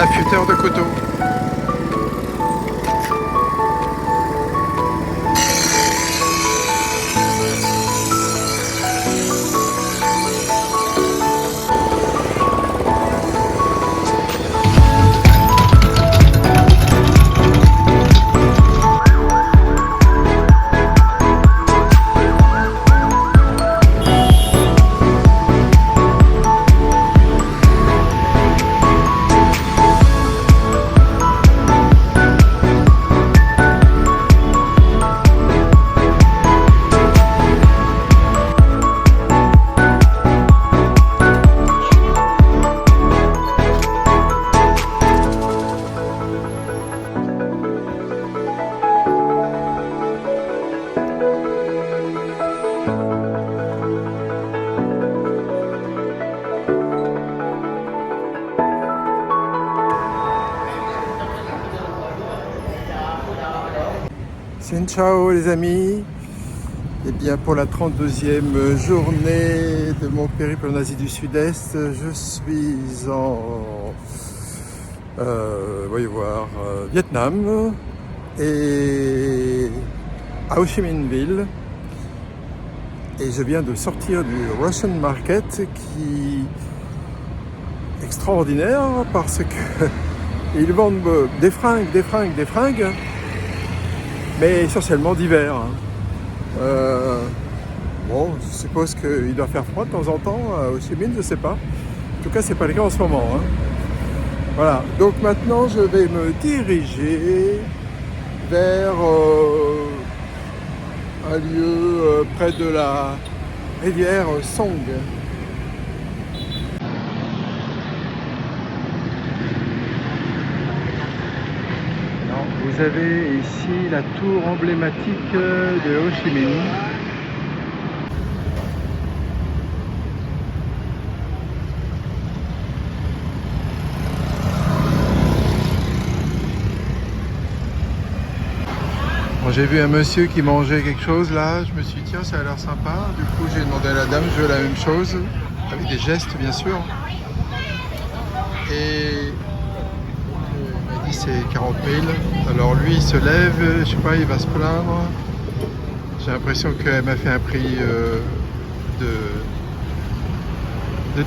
l'affûteur de couteau. Ciao les amis, et bien pour la 32e journée de mon périple en Asie du Sud-Est, je suis en voyez voir, Vietnam et à Ho Chi Minh Ville, et je viens de sortir du Russian Market qui est extraordinaire parce que ils vendent des fringues, mais essentiellement d'hiver. Bon, je suppose qu'il doit faire froid de temps en temps à Ho Chi Minh, je sais pas. En tout cas, c'est pas le cas en ce moment. Voilà, donc maintenant je vais me diriger vers un lieu près de la rivière Song. Vous avez ici la tour emblématique de Ho Chi Minh. Bon, j'ai vu un monsieur qui mangeait quelque chose là, je me suis dit tiens ça a l'air sympa. Du coup j'ai demandé à la dame, je veux la même chose, avec des gestes bien sûr. Et il m'a dit c'est 40 000. Alors lui il se lève, je sais pas, il va se plaindre. J'ai l'impression qu'elle m'a fait un prix de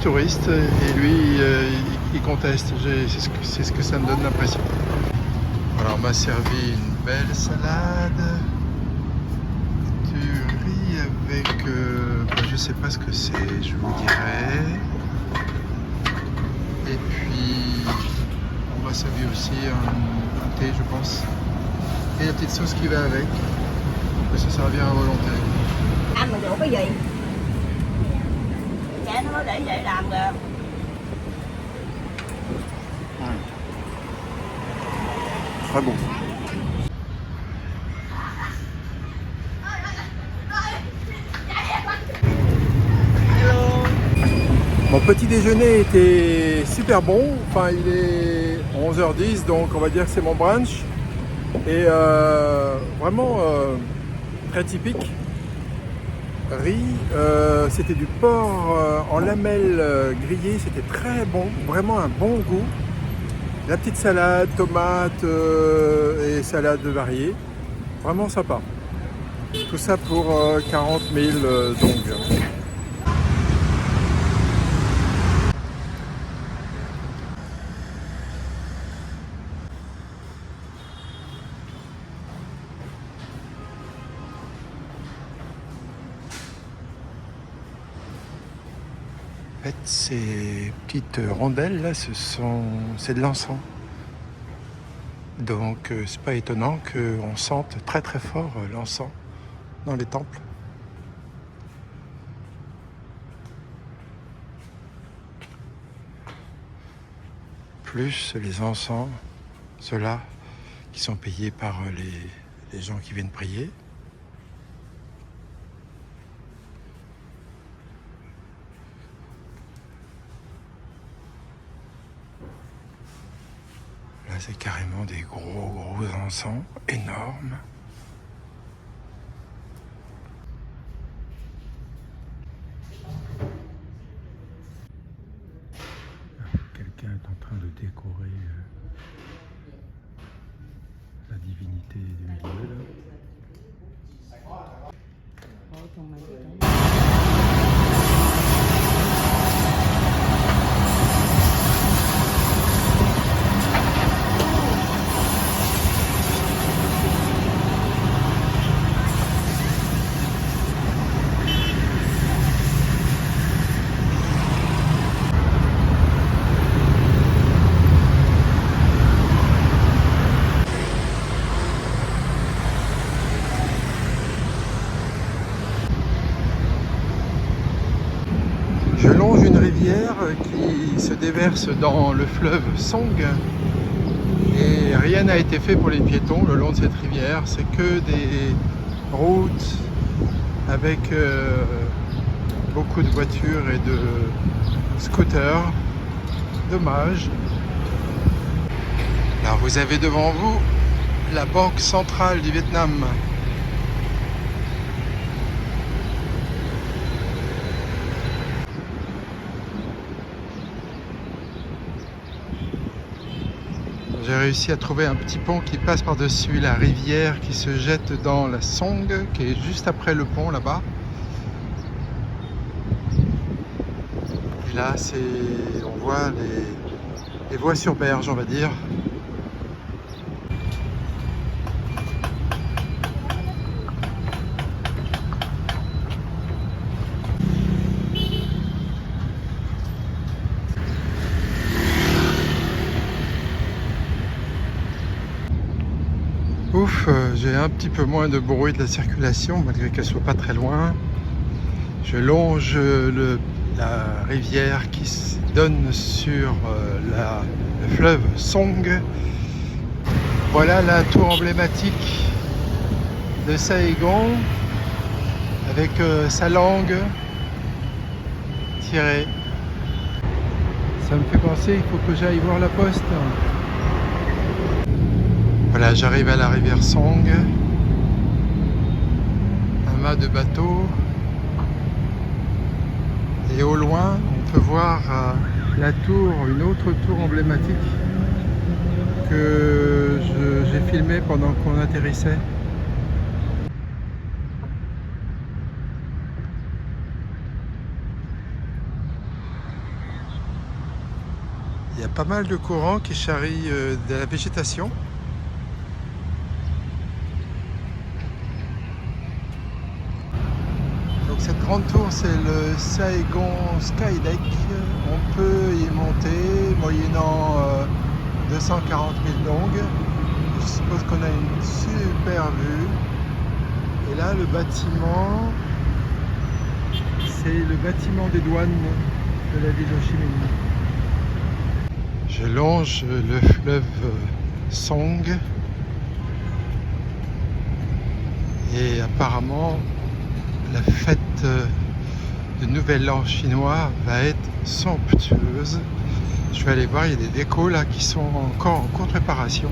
touriste et lui il conteste. C'est ce que ça me donne l'impression. Alors on m'a servi une belle salade du riz avec je sais pas ce que c'est, je vous dirai. Et puis on m'a servi aussi un thé je pense, et la petite sauce qui va avec, mais ça servir à volonté. Ăn mà được cái gì? Dạ nó để vậy làm được. Très bon. Mon petit déjeuner était super bon, enfin il est 11h10 donc on va dire que c'est mon brunch et vraiment très typique. Riz, c'était du porc en lamelles grillées, c'était très bon, vraiment un bon goût. La petite salade, tomates et salade variée, vraiment sympa. Tout ça pour 40 000 dong. En fait, ces petites rondelles là, c'est de l'encens. Donc c'est pas étonnant qu'on sente très très fort l'encens dans les temples. Plus les encens, ceux-là qui sont payés par les gens qui viennent prier. Là, c'est carrément des gros encens énormes. Quelqu'un est en train de décorer la divinité du milieu là. Je longe une rivière qui se déverse dans le fleuve Song et rien n'a été fait pour les piétons le long de cette rivière. C'est que des routes avec beaucoup de voitures et de scooters. Dommage. Alors vous avez devant vous la Banque centrale du Vietnam. J'ai réussi à trouver un petit pont qui passe par-dessus la rivière qui se jette dans la Song, qui est juste après le pont là-bas. Et là, on voit les voies sur berge, on va dire. Ouf, j'ai un petit peu moins de bruit de la circulation malgré qu'elle soit pas très loin. Je longe la rivière qui donne sur le fleuve Song. Voilà la tour emblématique de Saigon avec sa langue tirée. Ça me fait penser, il faut que j'aille voir la poste. Voilà, j'arrive à la rivière Song, un mât de bateau, et au loin on peut voir la tour, une autre tour emblématique que j'ai filmée pendant qu'on atterrissait. Il y a pas mal de courants qui charrient de la végétation. Cette grande tour, c'est le Saigon Sky Deck. On peut y monter moyennant 240 000 longues. Je suppose qu'on a une super vue. Et là, le bâtiment, c'est le bâtiment des douanes de la ville de Ho Chi Minh. Je longe le fleuve Song. Et apparemment, la fête de Nouvel An chinois va être somptueuse. Je vais aller voir, il y a des décos là qui sont encore en cours de préparation.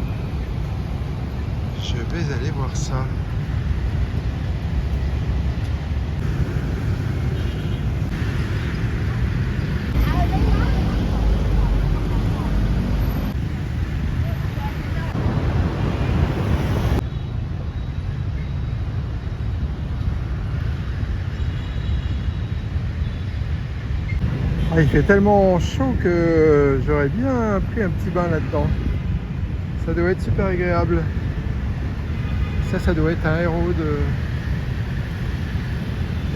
Je vais aller voir ça. Ah, il fait tellement chaud que j'aurais bien pris un petit bain là-dedans. Ça doit être super agréable. Ça doit être un héros de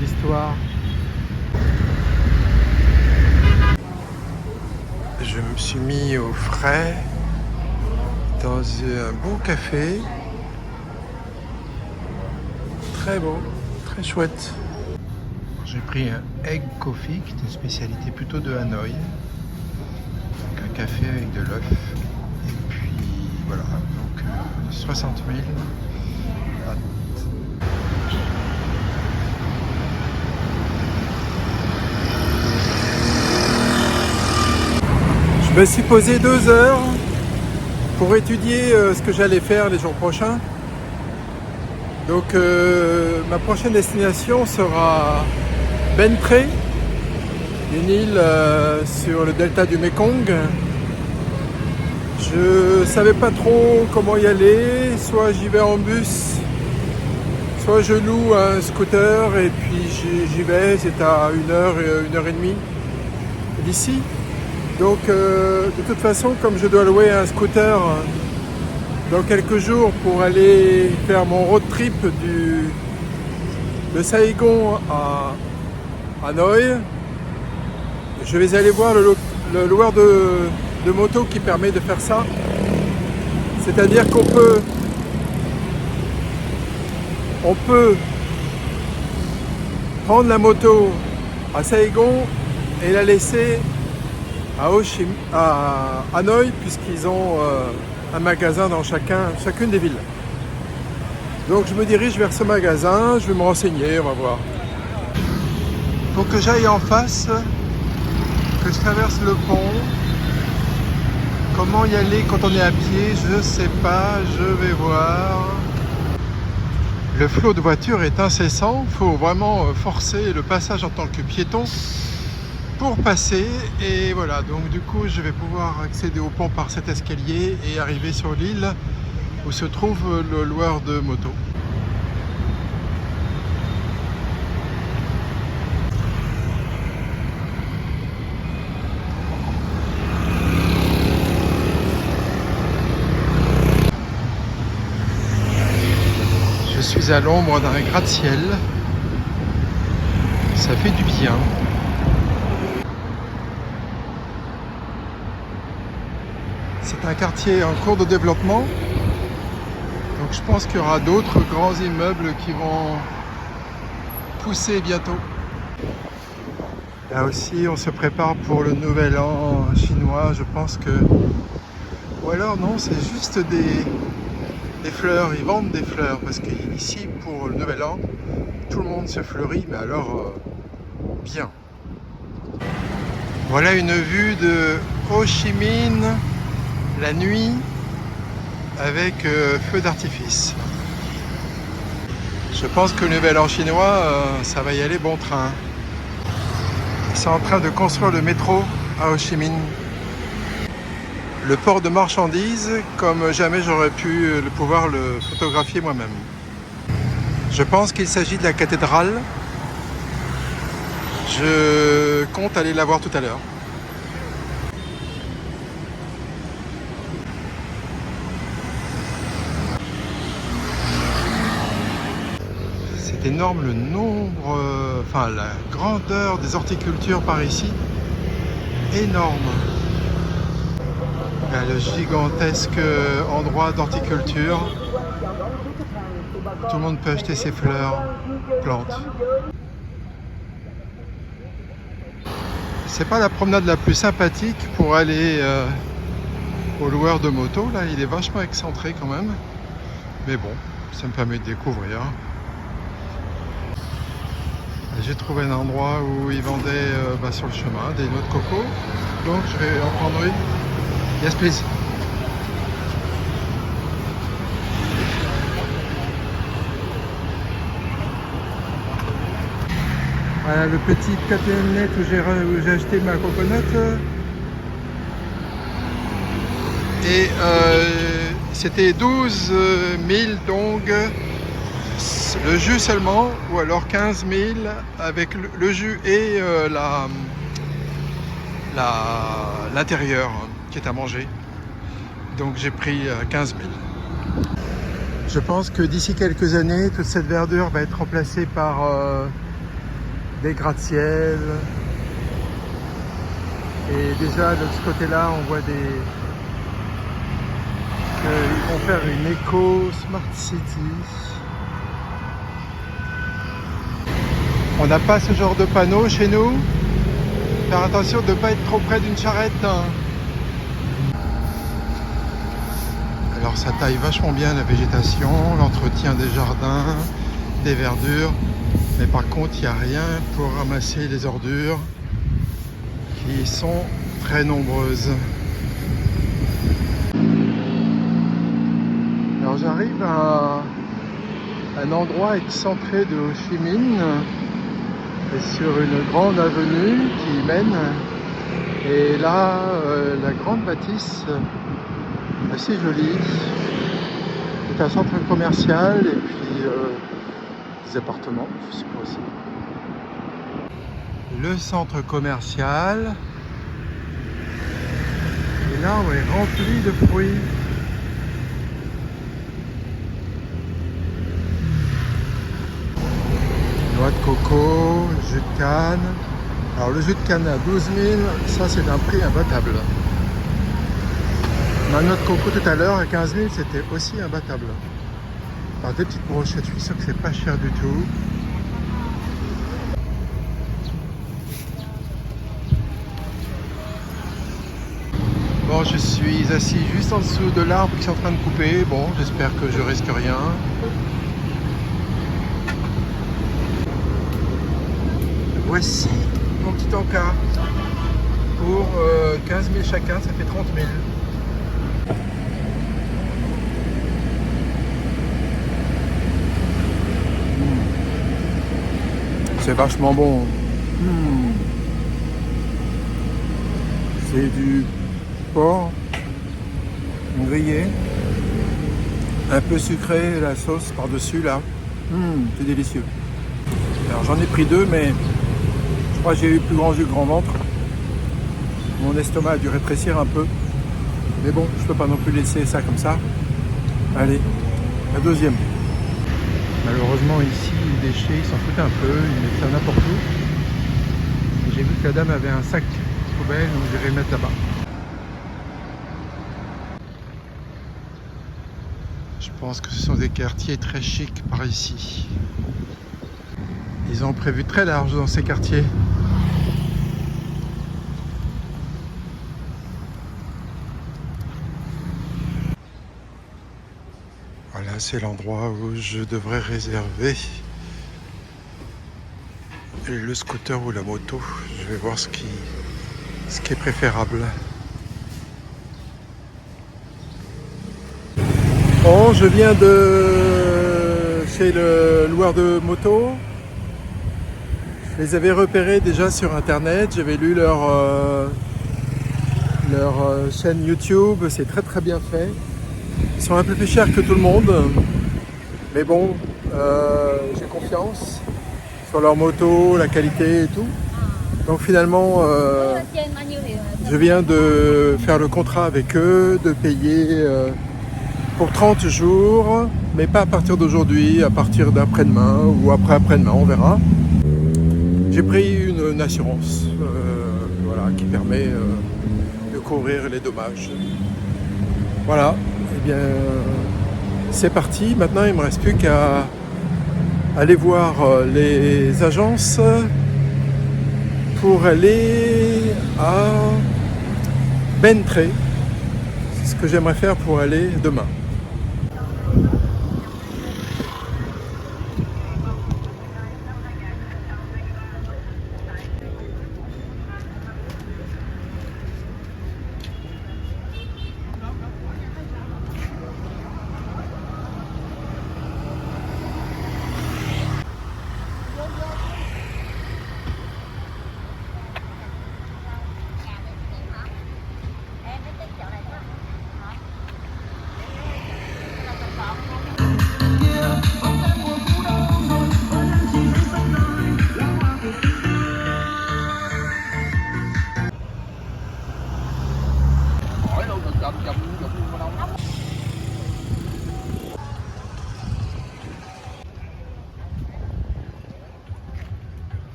l'histoire. Je me suis mis au frais dans un beau café. Très beau, très chouette. J'ai pris un egg coffee, qui est une spécialité plutôt de Hanoï. Donc un café avec de l'œuf. Et puis voilà, donc 60 000 bahts. Je me suis posé 2 heures pour étudier ce que j'allais faire les jours prochains. Donc ma prochaine destination sera Bến Tre, une île sur le delta du Mekong. Je savais pas trop comment y aller, soit j'y vais en bus, soit je loue un scooter et puis j'y vais, c'est à 1 heure et demie d'ici. Donc de toute façon, comme je dois louer un scooter dans quelques jours pour aller faire mon road trip de Saigon à Hanoï, je vais aller voir le loueur de moto qui permet de faire ça. C'est-à-dire qu'on peut prendre la moto à Saigon et la laisser à Hanoï, puisqu'ils ont un magasin dans chacune des villes. Donc je me dirige vers ce magasin, je vais me renseigner, on va voir. Il faut que j'aille en face, que je traverse le pont. Comment y aller quand on est à pied, je sais pas, je vais voir. Le flot de voitures est incessant, il faut vraiment forcer le passage en tant que piéton pour passer. Et voilà, donc du coup je vais pouvoir accéder au pont par cet escalier et arriver sur l'île où se trouve le loueur de moto. Je suis à l'ombre d'un gratte-ciel, ça fait du bien. C'est un quartier en cours de développement, donc je pense qu'il y aura d'autres grands immeubles qui vont pousser bientôt. Là aussi on se prépare pour le nouvel an chinois, je pense que... Ou alors non, c'est juste des fleurs, ils vendent des fleurs, parce qu'ici pour le nouvel an, tout le monde se fleurit, mais alors bien. Voilà une vue de Ho Chi Minh la nuit avec feu d'artifice. Je pense que le nouvel an chinois, ça va y aller bon train. Ils sont en train de construire le métro à Ho Chi Minh. Le port de marchandises, comme jamais j'aurais pu pouvoir le photographier moi-même. Je pense qu'il s'agit de la cathédrale. Je compte aller la voir tout à l'heure. C'est énorme le nombre, la grandeur des horticultures par ici. Énorme. Il y a le gigantesque endroit d'horticulture. Tout le monde peut acheter ses fleurs, plantes. C'est pas la promenade la plus sympathique pour aller au loueur de moto. Là, il est vachement excentré quand même. Mais bon, ça me permet de découvrir. J'ai trouvé un endroit où ils vendaient sur le chemin des noix de coco. Donc je vais en prendre une. Yes, please. Voilà le petit camionnette où j'ai acheté ma coconut. Et c'était 12 000 donc le jus seulement, ou alors 15 000 avec le jus et l'intérieur qui est à manger. Donc j'ai pris 15 000. Je pense que d'ici quelques années, toute cette verdure va être remplacée par des gratte-ciel. Et déjà de ce côté-là, on voit qu'ils vont faire une éco-smart city. On n'a pas ce genre de panneau chez nous. Faire attention de ne pas être trop près d'une charrette. Alors ça taille vachement bien la végétation, l'entretien des jardins, des verdures. Mais par contre, il n'y a rien pour ramasser les ordures qui sont très nombreuses. Alors j'arrive à un endroit excentré de Ho Chi Minh, et sur une grande avenue qui y mène. Et là, la grande bâtisse assez joli. C'est un centre commercial et puis des appartements, je sais pas aussi. Le centre commercial. Et l'arbre est rempli de fruits. Noix de coco, jus de canne. Alors le jus de canne à 12 000, ça c'est un prix imbattable. Ma noix de coco tout à l'heure à 15 000, c'était aussi imbattable. Alors des petites brochettes, je suis sûr que c'est pas cher du tout. Bon, je suis assis juste en dessous de l'arbre qui est en train de couper. Bon, j'espère que je risque rien. Voici mon petit encas. Pour 15 000 chacun, ça fait 30 000. C'est vachement bon. C'est du porc grillé, un peu sucré, la sauce par-dessus là. C'est délicieux. Alors j'en ai pris 2, mais je crois que j'ai eu plus grand jus que grand ventre. Mon estomac a dû rétrécir un peu. Mais bon, je peux pas non plus laisser ça comme ça. Allez, la deuxième. Malheureusement ici, les déchets, ils s'en foutent un peu, ils mettent ça n'importe où. Et j'ai vu que la dame avait un sac poubelle, donc j'irai le mettre là-bas. Je pense que ce sont des quartiers très chics par ici. Ils ont prévu très large dans ces quartiers. Voilà, c'est l'endroit où je devrais réserver le scooter ou la moto. Je vais voir ce qui est préférable. Bon, je viens de chez le loueur de moto. Je les avais repérés déjà sur internet. J'avais lu leur chaîne YouTube. C'est très très bien fait. Ils sont un peu plus chers que tout le monde. Mais bon, j'ai confiance sur leur moto, la qualité et tout. Donc finalement, je viens de faire le contrat avec eux, de payer pour 30 jours, mais pas à partir d'aujourd'hui, à partir d'après-demain ou après-après-demain, on verra. J'ai pris une assurance voilà, qui permet de couvrir les dommages. Voilà, et bien c'est parti. Maintenant, il ne me reste plus qu'à aller voir les agences pour aller à Bentré. C'est ce que j'aimerais faire pour aller demain.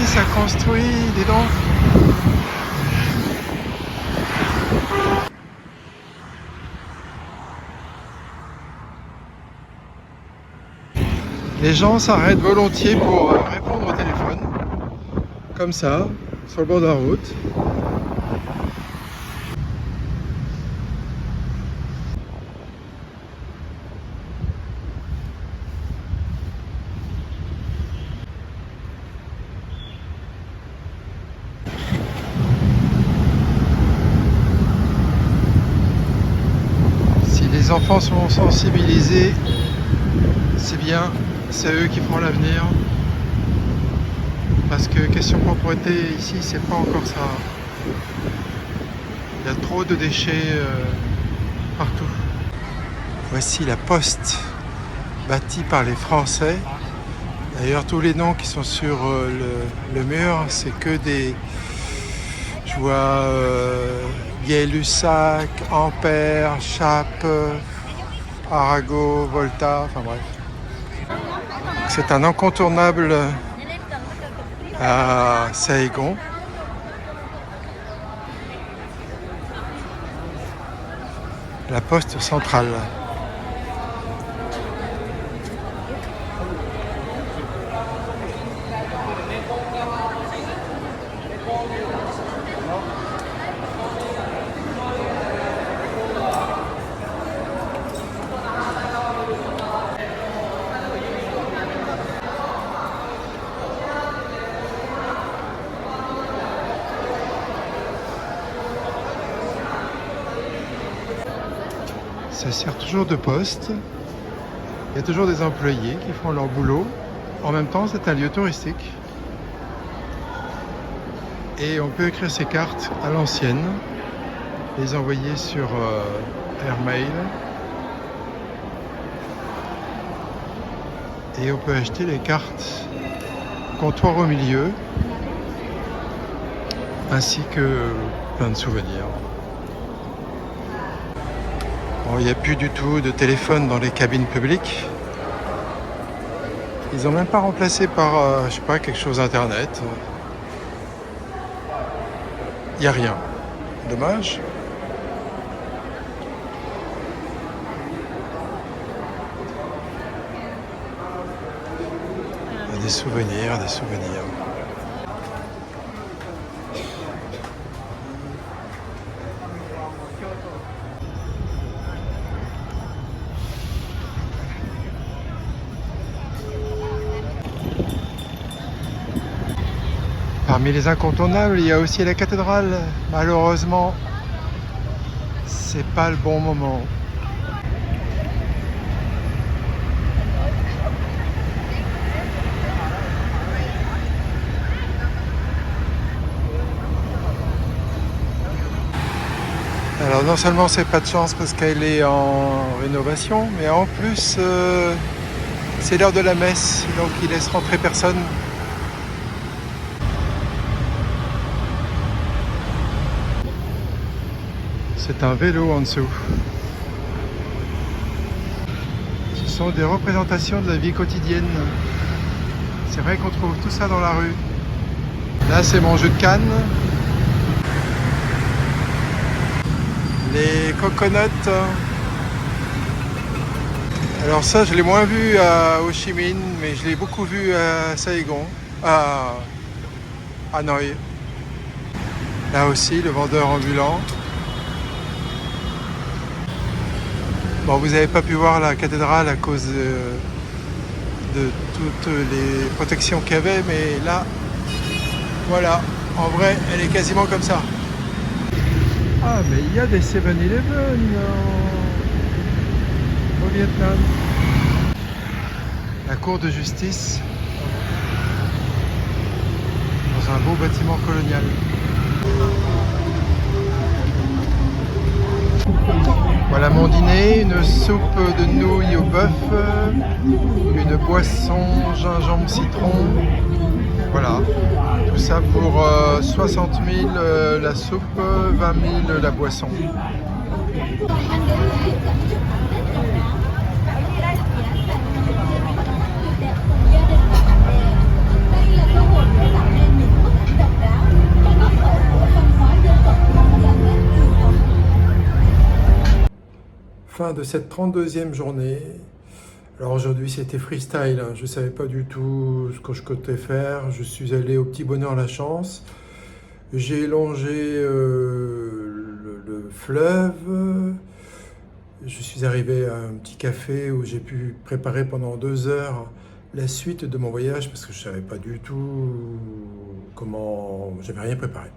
Ça construit, dis donc. Les gens s'arrêtent volontiers pour répondre au téléphone, comme ça, sur le bord de la route. Les enfants sont sensibilisés, c'est bien, c'est eux qui feront l'avenir. Parce que question propreté ici, c'est pas encore ça. Il y a trop de déchets partout. Voici la poste bâtie par les Français. D'ailleurs, tous les noms qui sont sur le mur, c'est que des... Je vois Gay-Lussac, Ampère, Chape, Arago, Volta, enfin bref. C'est un incontournable à Saigon. La poste centrale. Ça sert toujours de poste. Il y a toujours des employés qui font leur boulot. En même temps, c'est un lieu touristique. Et on peut écrire ses cartes à l'ancienne, les envoyer sur Airmail. Et on peut acheter les cartes comptoir au milieu, ainsi que plein de souvenirs. Bon, il n'y a plus du tout de téléphone dans les cabines publiques. Ils n'ont même pas remplacé par, je sais pas, quelque chose d'internet. Il n'y a rien. Dommage. Des souvenirs, des souvenirs. Parmi les incontournables, il y a aussi la cathédrale. Malheureusement, c'est pas le bon moment. Alors non seulement c'est pas de chance parce qu'elle est en rénovation, mais en plus c'est l'heure de la messe, donc il laisse rentrer personne. C'est un vélo en dessous. Ce sont des représentations de la vie quotidienne. C'est vrai qu'on trouve tout ça dans la rue. Là c'est mon jeu de canne. Les coconuts. Alors ça, je l'ai moins vu à Ho Chi Minh, mais je l'ai beaucoup vu à Saigon, à Hanoï. Là aussi, le vendeur ambulant. Bon, vous n'avez pas pu voir la cathédrale à cause de toutes les protections qu'il y avait, mais là, voilà, en vrai, elle est quasiment comme ça. Ah, mais il y a des 7-Eleven au Vietnam. La cour de justice dans un beau bâtiment colonial. Voilà mon dîner, une soupe de nouilles au bœuf, une boisson gingembre citron. Voilà, tout ça pour 60 000 la soupe, 20 000 la boisson. Fin de cette 32e journée. Alors aujourd'hui c'était freestyle, hein. Je ne savais pas du tout ce que je comptais faire. Je suis allé au Petit Bonheur La Chance. J'ai longé le fleuve. Je suis arrivé à un petit café où j'ai pu préparer pendant 2 heures la suite de mon voyage parce que je ne savais pas du tout comment... J'avais rien préparé.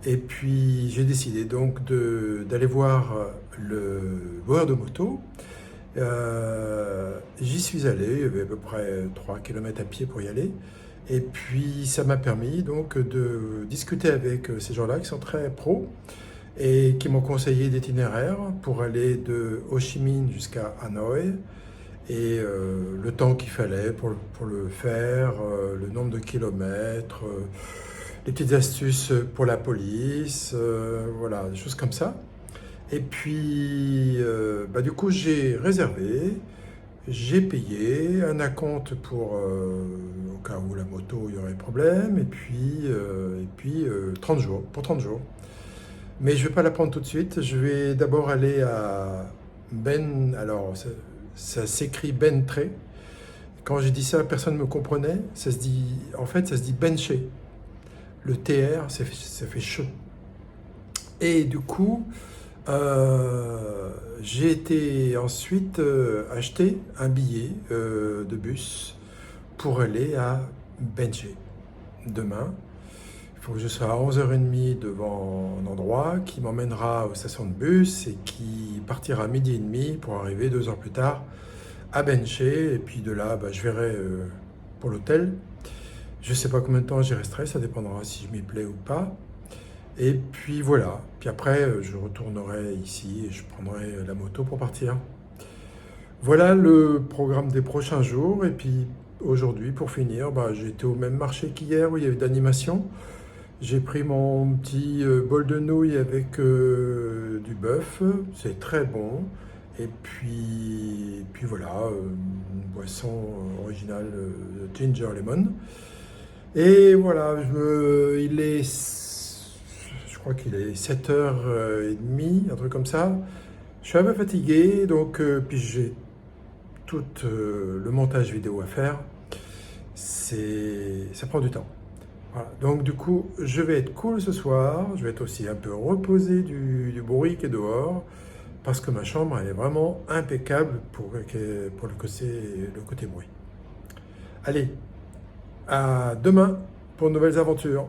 Et puis j'ai décidé donc d'aller voir le loueur de moto. J'y suis allé, il y avait à peu près 3 km à pied pour y aller. Et puis ça m'a permis donc de discuter avec ces gens-là qui sont très pros et qui m'ont conseillé d'itinéraires pour aller de Ho Chi Minh jusqu'à Hanoï et le temps qu'il fallait pour le faire, le nombre de kilomètres, les petites astuces pour la police, voilà, des choses comme ça. Et puis, du coup, j'ai réservé, j'ai payé un acompte pour, au cas où la moto, il y aurait problème, et puis 30 jours, pour 30 jours. Mais je ne vais pas la prendre tout de suite, je vais d'abord aller à alors ça s'écrit Bentré. Quand j'ai dit ça, personne ne me comprenait, ça se dit, en fait, ça se dit Benché. Le TR, ça fait che. Et du coup, j'ai été ensuite acheter un billet de bus pour aller à Benché demain. Il faut que je sois à 11h30 devant un endroit qui m'emmènera aux stations de bus et qui partira à 12h30 pour arriver 2 heures plus tard à Benché. Et puis de là, je verrai pour l'hôtel. Je ne sais pas combien de temps j'y resterai, ça dépendra si je m'y plais ou pas. Et puis voilà, puis après je retournerai ici et je prendrai la moto pour partir. Voilà le programme des prochains jours. Et puis aujourd'hui, pour finir, j'ai été au même marché qu'hier où il y avait d'animation. J'ai pris mon petit bol de nouilles avec du bœuf, c'est très bon. Et puis voilà, une boisson originale ginger lemon. Et voilà, je crois qu'il est 7h30, un truc comme ça. Je suis un peu fatigué, donc puis j'ai tout le montage vidéo à faire. Ça prend du temps. Voilà. Donc du coup, je vais être cool ce soir. Je vais être aussi un peu reposé du bruit qui est dehors, parce que ma chambre, elle est vraiment impeccable pour le côté bruit. Allez, à demain pour de nouvelles aventures.